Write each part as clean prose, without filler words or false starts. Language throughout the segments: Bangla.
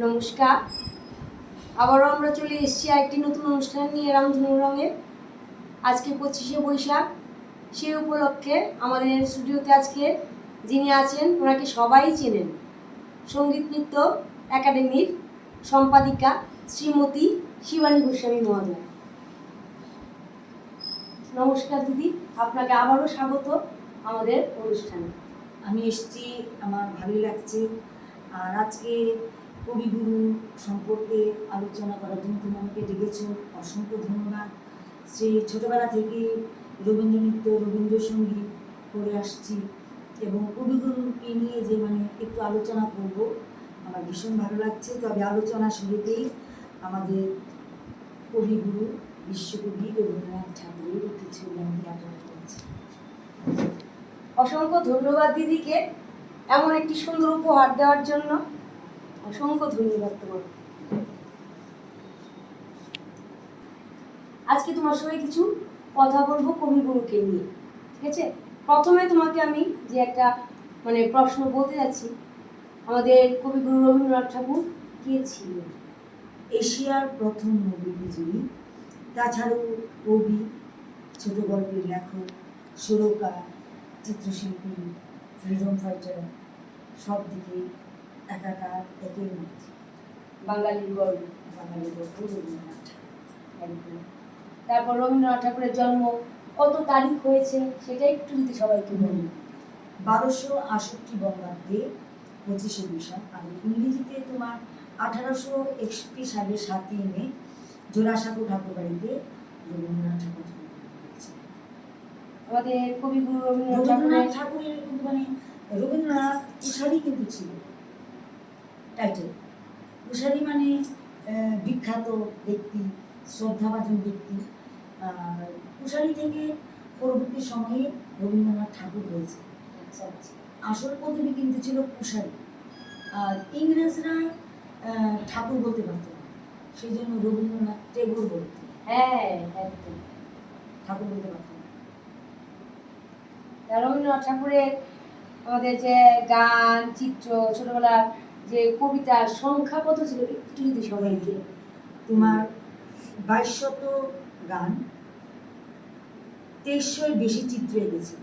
নমস্কার। আবারও আমরা চলে এসেছি আরেকটি নতুন অনুষ্ঠান নিয়ে রামধনু রঙে। আজকে 25শে বৈশাখ, সেই উপলক্ষে আমাদের স্টুডিওতে আজকে যিনি আছেন ওনাকে সবাই চেনেন, সঙ্গীত নৃত্য একাডেমির সম্পাদিকা শ্রীমতী শিবানী গোস্বামী মহোদয়। নমস্কার দিদি, আপনাকে আবারও স্বাগত আমাদের অনুষ্ঠানে। আমি এসেছি, আমার ভালোই লাগছে। আর আজকে কবিগুরু সম্পর্কে আলোচনা করার জন্য তুমি আমাকে ডেকেছো, অসংখ্য ধন্যবাদ। সেই ছোটোবেলা থেকে রবীন্দ্র নৃত্য, রবীন্দ্রসঙ্গীত করে আসছি এবং কবিগুরুকে নিয়ে যে একটু আলোচনা করব, আমার ভীষণ ভালো লাগছে। তবে আলোচনা শুরুতেই আমাদের কবিগুরু বিশ্বকবি রবীন্দ্রনাথ ঠাকুরের একটি ছবি আমি আলোচনা করছি। অসংখ্য ধন্যবাদ দিদিকে এমন একটি সুন্দর উপহার দেওয়ার জন্য। অসংখ্য ধন্যবাদ তোমার। আজকে তোমার সঙ্গে কিছু কথা বলবো কবিগুরুকে নিয়ে, ঠিক আছে? প্রথমে তোমাকে আমি যে একটা প্রশ্ন বলতে যাচ্ছি, আমাদের কবিগুরু রবীন্দ্রনাথ ঠাকুর কে ছিলেন? এশিয়ার প্রথম নোবেল বিজয়ী, তাছাড়াও কবি, ছোট গল্পের লেখক, সুরকার, চিত্রশিল্পী, ফ্রিডম ফাইটার, সব দিকে একাকার, একের মধ্যে বাঙালির গর্ব, বাঙালির গর্ব রবীন্দ্রনাথ ঠাকুর। একদম। তারপর রবীন্দ্রনাথ ঠাকুরের জন্ম কত তারিখ হয়েছে সেটা একটু যদি সবাইকে বলি। 1268 বঙ্গাব্দে 25শে বৈশাখ, আর ইংরেজিতে তোমার 1861 সালের 7ই মে জোড়াসাঁকো ঠাকুর বাড়িতে রবীন্দ্রনাথ ঠাকুর জন্মগ্রহণ করেছেন। আমাদের কবিগুরু রবীন্দ্রনাথ ঠাকুরের কিন্তু রবীন্দ্রনাথ কুশারী কিন্তু ছিল টাইটেল। কুশারী বিখ্যাত ব্যক্তি, শ্রদ্ধাভাজন ব্যক্তি। কুশারী থেকে পরবর্তী সময়ে রবীন্দ্রনাথ ঠাকুর হয়েছে। আচ্ছা আচ্ছা। আসল পদবি কিন্তু ছিল কুশারী। আর ইংরেজরা ঠাকুর বলতে পারত না, সেই জন্য রবীন্দ্রনাথ টেগোর বলত। হ্যাঁ, একদম। ঠাকুর বলতে পারত না। রবীন্দ্রনাথ ঠাকুরের আমাদের যে গান, চিত্র, ছোটবেলার যে কবিতার সংখ্যা কত ছিল একটু যদি সবাইকে। তোমার 2200 গান, 2300-এর বেশি চিত্র এঁকেছে।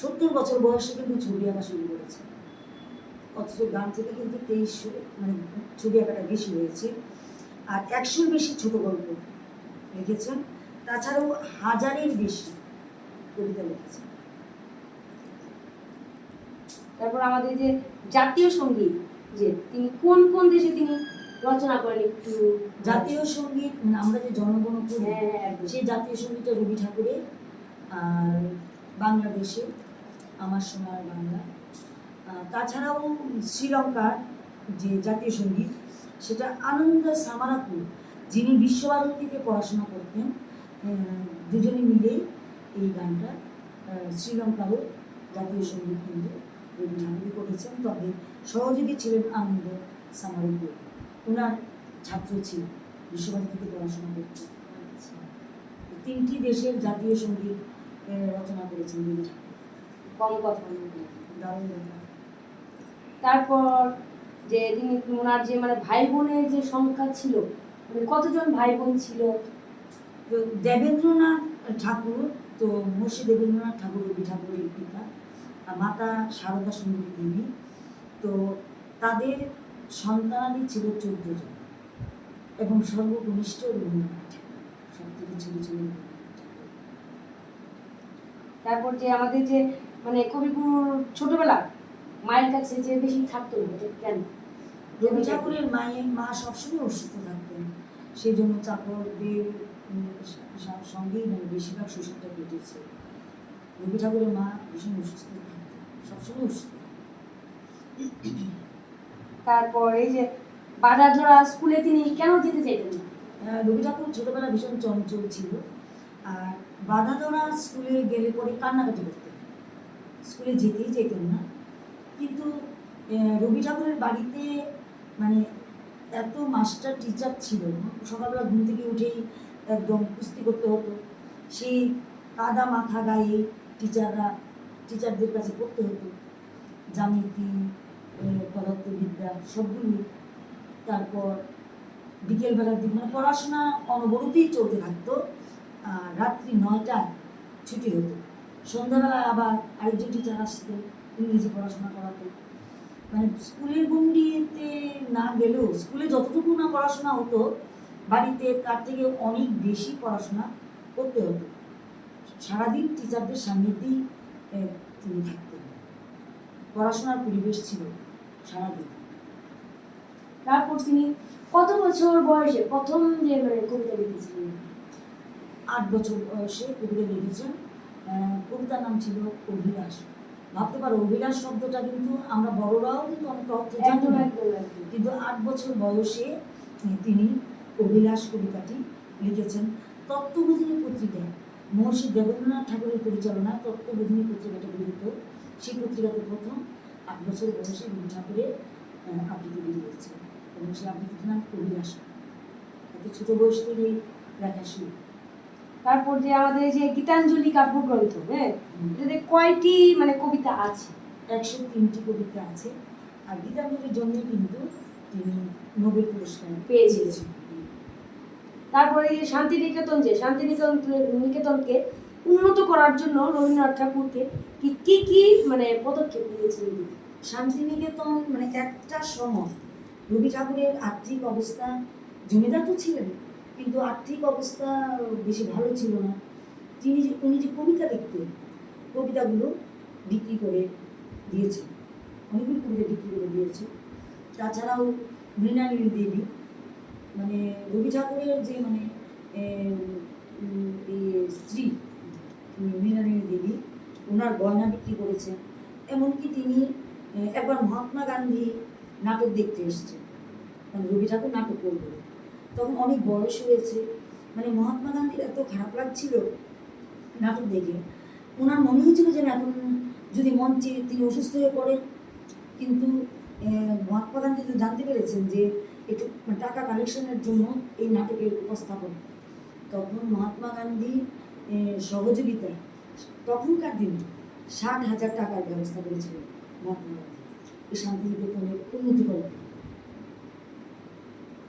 70 বছর বয়সে কিন্তু ছবি আঁকা শুরু করেছে, অথচ গান থেকে কিন্তু 2300 ছবি আঁকাটা বেশি হয়েছে। আর 100-এর বেশি ছোট গল্প লিখেছেন, তাছাড়াও 1000-এর বেশি কবিতা লিখেছেন। তারপর আমাদের যে জাতীয় সঙ্গীত, যে তিনি কোন কোন দেশে তিনি রচনা করেন একটু। জাতীয় সঙ্গীত আমরা যে জনগণ করি, সেই জাতীয় সঙ্গীতটা রবি ঠাকুরের। আর বাংলাদেশে আমার সোনার বাংলা। তাছাড়াও শ্রীলঙ্কার যে জাতীয় সঙ্গীত, সেটা আনন্দ সামারাকু, যিনি বিশ্বভারতীতে পড়াশোনা করতেন, দুজনে মিলে এই গানটা শ্রীলঙ্কারও জাতীয় সঙ্গীত কিন্তু রবি ঠাকুর করেছেন। তবে সহযোগী ছিলেন আনন্দ সামারাকু, ওনার ছাত্র ছিলেন, বিশ্বভারতীতে পড়াশোনা করতেন। তিনটি দেশের জাতীয় সঙ্গীত রচনা করেছেন রবি ঠাকুর। কম কথা দারুণ ব্যাপার। তারপর যে তিনি ওনার যে ভাই বোনের যে সংখ্যা ছিল, কতজন ভাই বোন ছিল? তো দেবেন্দ্রনাথ ঠাকুর, তো মহর্ষি দেবেন্দ্রনাথ ঠাকুর রবি ঠাকুরের পিতা, মাতা সারদা সুন্দরী দেবী। তো তাদের সন্তানাদি ছিল 14 জন এবং সর্বকনিষ্ঠ রবীন্দ্রনাথ ঠাকুর, সব থেকে ছোট ছিলেন। তারপর যে আমাদের যে কবিগুরুর ছোটবেলা মায়ের কাছে যে বেশি থাকতো, কেন? রবি ঠাকুরের মা সবসময় অসুস্থ থাকতেন, সেই জন্য চাকরদের সঙ্গেই বেশিরভাগ শৈশবটা কেটেছে। রবি ঠাকুরের মা ভীষণ অসুস্থ থাকতেন, সবসময় অসুস্থ। তারপর এই যে বাঁধাধরা স্কুলে তিনি কেন যেতে চাইতেন না? রবি ঠাকুর ছোটবেলা ভীষণ চঞ্চল ছিল, আর বাঁধাধরা স্কুলে গেলে পরে কান্নাকাটি করতেন, স্কুলে যেতেই চাইতেন না। কিন্তু রবি ঠাকুরের বাড়িতে এত মাস্টার টিচার ছিল, সকালবেলা ঘুম থেকে উঠেই একদম কুস্তি করতে হতো, সেই কাদা মাখা গায়ে টিচারদের কাছে পড়তে হতো, জ্যামিতি, পদার্থবিদ্যা সবগুলি তারপর বিকেলবেলার দিক মানে পড়াশোনা অনবরতই চলতে থাকতো। আর রাত্রি 9টায় ছুটি হতো। সন্ধ্যাবেলায় আবার আরেকজন টিচার আসতো ইংরেজি পড়াশোনা করাতে। মানে স্কুলের গণ্ডিতে না গেলেও স্কুলে যতটুকু না পড়াশোনা হতো, বাড়িতে তার থেকে অনেক বেশি পড়াশোনা করতে হতো। সারাদিন টিচারদের সান্নিধ্যেই তিনি থাকতেন। পড়াশোনার পরিবেশ ছিল সারাদিন। তারপর তিনি কত বছর বয়সে প্রথম যে মানে কবিতা লিখেছিলেন? 8 বছর বয়সে কবিতা লিখেছেন। কবিতার নাম ছিল অভিলাষ। ভাবতে পারো অভিলাষ শব্দটা কিন্তু আমরা বড়রাও কিন্তু অনেক অর্থ জানি একদম না। একদম একদম। কিন্তু 8 বছর বয়সে তিনি অভিলাষ কবিতাটি লিখেছেন। তত্ত্ববোধিনী পত্রিকায় মহর্ষি দেবেন্দ্রনাথ ঠাকুরের পরিচালনায় তত্ত্ববোধিনী পত্রিকাটা বেরোত। সেই পত্রিকাতে প্রথম 8 বছর বয়সে রবি ঠাকুরের আবৃত্তি বেরিয়েছে এবং সেই আবৃত্তির নাম অভিলাষ। এত ছোট বয়স থেকেই লেখা শুরু। তারপর যে আমাদের যে গীতাঞ্জলি কাব্যগ্রন্থ, হ্যাঁ, এটাতে কয়টি মানে কবিতা আছে? 103টি কবিতা আছে। আর গীতাঞ্জলির জন্য কিন্তু তিনি নোবেল পুরস্কার পেয়েছিলেন। তারপরে এই যে শান্তিনিকেতন, যে শান্তিনিকেতনকে উন্নত করার জন্য রবীন্দ্রনাথ ঠাকুরকে কি কি মানে পদক্ষেপ নিয়েছিলেন? শান্তিনিকেতন মানে একটা সময় রবি ঠাকুরের আর্থিক অবস্থা, জমিদার তো ছিলেন কিন্তু আর্থিক অবস্থা বেশি ভালো ছিল না। উনি যে কবিতা লিখতেন, কবিতাগুলো বিক্রি করে দিয়েছেন, অনেকগুলো কবিতা বিক্রি করে দিয়েছে। তাছাড়াও মৃণালিনী দেবী মানে রবি ঠাকুরের যে মানে স্ত্রী মৃণালিনী দেবী, ওনার গয়না বিক্রি করেছেন। এমনকি তিনি একবার মহাত্মা গান্ধী নাটক দেখতে এসেছেন, মানে রবি ঠাকুর নাটক করবে, তখন অনেক বয়স হয়েছে। মানে মহাত্মা গান্ধীর এত খারাপ লাগছিল নাটক দেখে, ওনার মনে হয়েছিল যেন এখন যদি মঞ্চে তিনি অসুস্থ হয়ে পড়েন। কিন্তু মহাত্মা গান্ধী তো জানতে পেরেছেন যে একটু টাকা কালেকশনের জন্য এই নাটকের উপস্থাপন। তখন মহাত্মা গান্ধী সহযোগিতায় তখনকার দিনে 60,000 টাকার ব্যবস্থা করেছিলেন মহাত্মা গান্ধী এই শান্তিনিকেতনের উন্নতি করতে।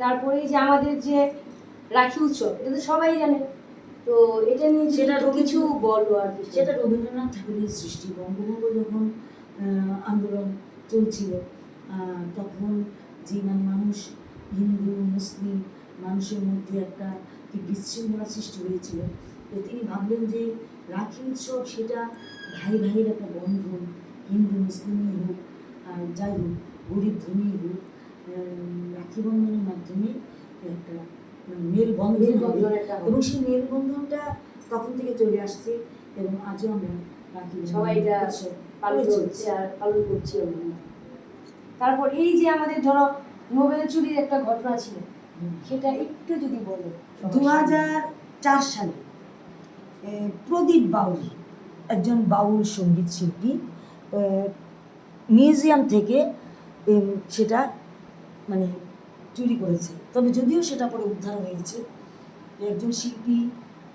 তারপরে যে আমাদের যে রাখি উৎসব, এটা তো সবাই জানে, তো এটা নিয়ে সেটা কিছু বলবো আর কি। সেটা রবীন্দ্রনাথ ঠাকুরের সৃষ্টি। বঙ্গভঙ্গ যখন আন্দোলন চলছিল, তখন যে মানে মানুষ, হিন্দু মুসলিম মানুষের মধ্যে একটা কি বিশৃঙ্খলা সৃষ্টি হয়েছিল, তো তিনি ভাবলেন যে রাখি উৎসব সেটা ভাই ভাইয়ের একটা বন্ধন, হিন্দু মুসলিমই হোক আর যাই হোক, গরিব ধনী হোক, রাখি বন্ধনের মাধ্যমে একটা মেলবন্ধন হবে। এবং সেই মেলবন্ধনটা তখন থেকে চলে আসছে এবং আজও আমরা রাখি সবাই এটা পালন করছে আর পালন করছি আমরা। তারপর এই যে আমাদের ধরো নোবেল চুরির একটা ঘটনা ছিল, সেটা একটু যদি বলো। 2004 সালে প্রদীপ বাউল, একজন বাউল সঙ্গীত শিল্পী, মিউজিয়াম থেকে সেটা মানে চুরি করেছে। তবে যদিও সেটা পরে উদ্ধার হয়েছে, একজন শিল্পী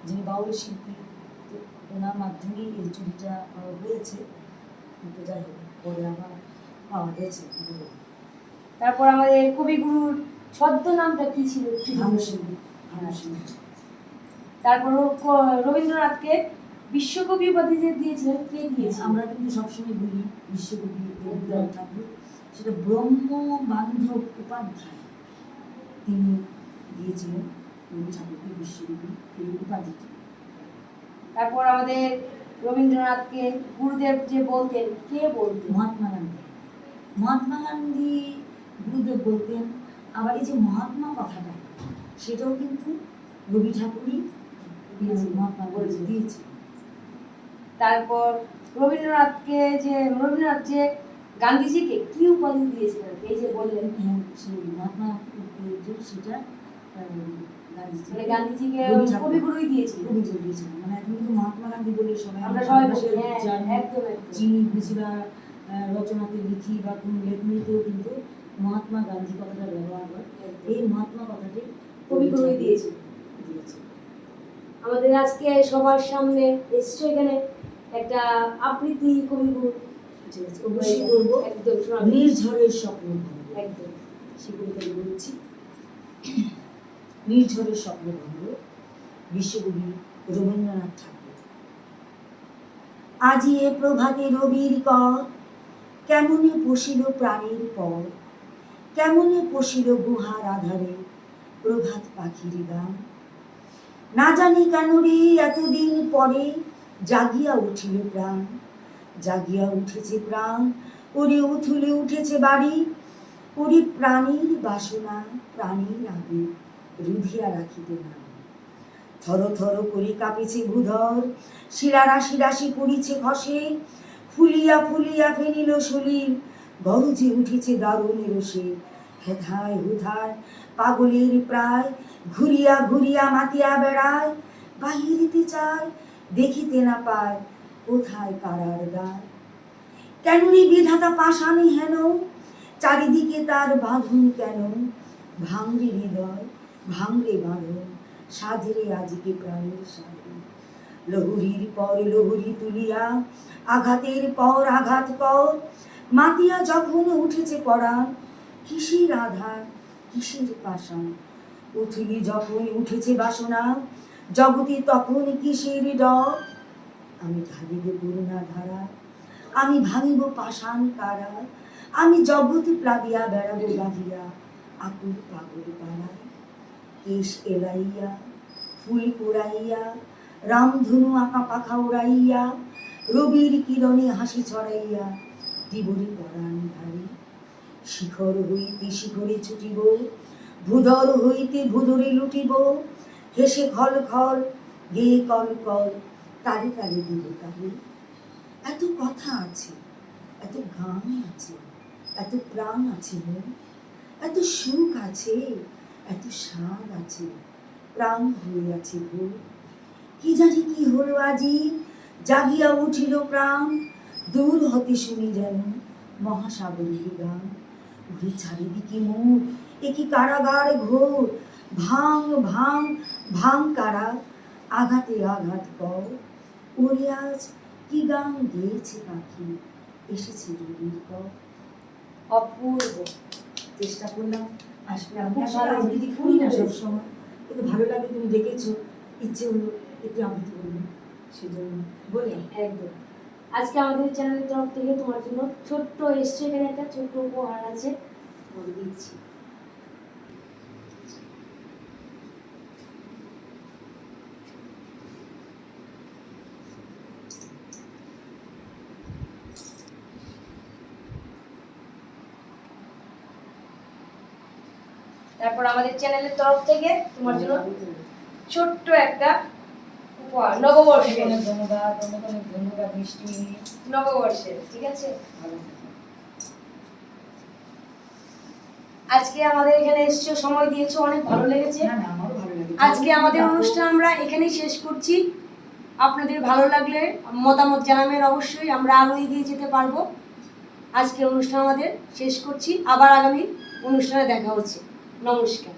যিনি বাউল শিল্পী, ওনার মাধ্যমেই এই চুরিটা হয়েছে। কিন্তু যাই হোক পরে আবার পাওয়া গেছে। তারপর আমাদের কবিগুরুর ছদ্মনামটা কি ছিল? ভানুসিংহ। তারপর রবীন্দ্রনাথকে বিশ্বকবি উপাধি যে দিয়েছিলেন, কে দিয়েছে? আমরা কিন্তু সবসময় বলি বিশ্বকবি রবীন্দ্রনাথ ঠাকুর, সেটা ব্রহ্ম বান্ধব উপাধ্যায় তিনি দিয়েছিলেন রবি ঠাকুরকে বিশ্বকবি এই উপাধিটি। তারপর আমাদের রবীন্দ্রনাথকে গুরুদেব যে বলতেন, কে বলতেন? মহাত্মা গান্ধী। মহাত্মা গান্ধী গুরুদেব বলতেন। আবার এই যে মহাত্মা কথাটা, সেটাও কিন্তু রবি ঠাকুরই মহাত্মা গান্ধী দিয়েছে। তারপর রবীন্দ্রনাথ যে গান্ধীজিকে কি উপাধি দিয়েছিলেন, এই যে বললেন? হ্যাঁ, সেই মহাত্মা সেটা মানে গান্ধীজিকে কবিগুরুই দিয়েছিল। কবিগুরু দিয়েছিল। মানে এখন কিন্তু মহাত্মা গান্ধী বলে আমরা সবাই জানি। একদম চিনি বুঝি বা রচনাতে লিখি বা কোনো লেখনীতেও কিন্তু মহাত্মা গান্ধী কথাটা ব্যবহার হয়। এই মহাত্মা কথাটি কবিগুরুই দিয়েছে। আমাদের আজকে সবার সামনে এসছে এখানে একটা আবৃত্তি কবিগুরু। ঠিক আছে, অবশ্যই করবো। একদম নির্ঝরের স্বপ্ন। একদম। সে কবিতাটি বলছি। নির্ঝরের স্বপ্নভঙ্গ, বিশ্বকবি রবীন্দ্রনাথ ঠাকুর। আজি এ প্রভাতে রবির কর, কেমনে পশিল প্রাণীর পর, কেমনে পশিল গুহার আধারে প্রভাত পাখির গান। না জানি কেন রে এতদিন পরে জাগিয়া উঠিল প্রাণ, জাগিয়া উঠেছে প্রাণ, ওরে উথুলে উঠেছে বাড়ি, ওরে প্রাণীর বাসনা প্রাণীর আগে রুধিয়া রাখিতে না। থর থর করে কাঁপিছে ভূধর, শিলা রাশি রাশি পড়িছে খসে, ফুলিয়া ফুলিয়া ফেনিল সলিল, গরজে উঠেছে দারুণ রসে। হেথায় হুথায় পাগলের প্রায়, ঘুরিয়া ঘুরিয়া মাতিয়া বেড়ায়, বাহিরিতে চায় দেখিতে না পায় কোথায় কারার দ্বার। কেন রে বিধাতা পাষাণে হেন, চারিদিকে তার বাঁধন কেন, ভাঙরে হৃদয় ভাঙরে বাঁধন, সাধরে আজকে প্রাণের সাধন। লহুরীর পর লহুরী তুলিয়া, আঘাতের পর আঘাত কর, মাতিয়া যখন উঠেছে পরাণ, কিসের আধার কিসের পাষাণ। উথুলি যখন উঠেছে বাসনা, জগতে তখন কিসের ডর। আমি ঢালিব করুণা ধারা, আমি ভাঙিব পাষাণ কারা, আমি জগতে প্লাবিয়া বেড়াবো বাঁধিয়া আকুল পাগল পাড়ায়। কেশ এলাইয়া ফুল কুড়াইয়া, রামধনু আঁকা পাখা উড়াইয়া, রবির কিরণে হাসি ছড়াইয়া দিবরে পরাণ ঢালি। শিখর হইতে শিখরে ছুটিব, ভূধর হইতে ভূধরে লুটিব, হেসে খল খল গেয়ে কল কল, তালে তালে দিব তালে। এত কথা আছে, এত গান আছে, এত প্রাণ আছে মন, এত সুখ আছে, এত স্বাদ আছে, প্রাণ হয়ে আছে ভোর। কি জানি কি হলো আজি, জাগিয়া উঠিল প্রাণ, দূর হতে শুনি যেন মহাসাগরের গান। ঘুরে চারিদিকে মুখ, এ কি কারাগার ঘোর, ভাঙ ভাঙ ভাঙ কারা, আঘাতে আঘাত কর। ওরে আজ কি গান গেয়েছে পাখি, এসেছে রবির পর। অপূর্ব। চেষ্টা করলাম আসলে আমি খুব আসলে ভালো, আবৃত্তি করি না সবসময়, কিন্তু ভালো লাগে তুমি ডেকেছো, ইচ্ছে হলো একটু আবৃত্তি করবো, সেজন্য বললাম। একদম। আজকে আমাদের চ্যানেলের তরফ থেকে তোমার জন্য ছোট্ট এসছে, এখানে একটা ছোট্ট উপহার আছে, বলে দিচ্ছি। তারপর আমাদের চ্যানেলের তরফ থেকে তোমার জন্য ছোট্ট একটা উপহার, নববর্ষে। অনেক ধন্যবাদ, অনেক অনেক ধন্যবাদ মিষ্টি। নববর্ষে, ঠিক আছে। ভালো থেকো। আজকে আমাদের এখানে এসছো, সময় দিয়েছো, অনেক ভালো লেগেছে। না না, আমারও ভালো লাগে। আজকে আমাদের অনুষ্ঠান আমরা এখানেই শেষ করছি। আপনাদের ভালো লাগলে মতামত জানাবেন অবশ্যই, আমরা আরও এগিয়ে যেতে পারবো। আজকের অনুষ্ঠান আমাদের শেষ করছি, আবার আগামী অনুষ্ঠানে দেখা হচ্ছে। নমস্কার।